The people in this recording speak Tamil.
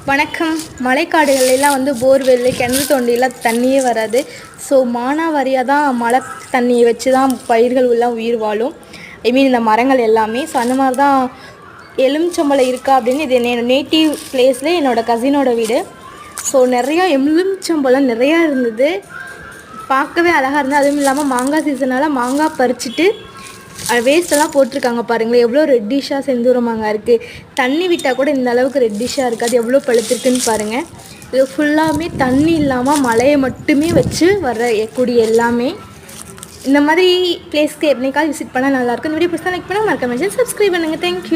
வணக்கம். மழைக்காடுகள்லாம் வந்து போர்வெல் கிணறு தோண்டிலாம் தண்ணியே வராது. ஸோ மானாவாரியாக தான் மழை தண்ணியை வச்சு தான் பயிர்கள் எல்லாம் உயிர் வாழும். இந்த மரங்கள் எல்லாமே. ஸோ அந்த மாதிரி தான் எலுமிச்சம்பழம் இருக்கா அப்படின்னு இது என்னோட நேட்டிவ் பிளேஸில் என்னோடய கசினோட வீடு. ஸோ நிறையா எலுமிச்சம்பழம் நிறையா இருந்தது, பார்க்கவே அழகாக இருந்தது. அதுவும் இல்லாமல் மாங்காய் சீசனால் மாங்காய் பறிச்சுட்டு வேஸ்ட்டெல்லாம் போட்டிருக்காங்க பாருங்களேன், எவ்வளோ ரெட்டிஷாக செந்தூர மாங்காய் இருக்குது. தண்ணி விட்டால் கூட இந்த அளவுக்கு ரெட்டிஷாக இருக்காது, எவ்வளோ பழுத்திருக்குன்னு பாருங்கள். இது ஃபுல்லாமே தண்ணி இல்லாமல் மழையை மட்டுமே வச்சு வரக்கூடிய எல்லாமே. இந்த மாதிரி பிளேஸ்க்கு என்னைக்காவது விசிட் பண்ணால் நல்லாயிருக்கும். இந்த வீடியோ பிடிச்சா லைக் பண்ணால் மறக்காம சப்ஸ்கிரைப் பண்ணுங்கள். தேங்க்யூ.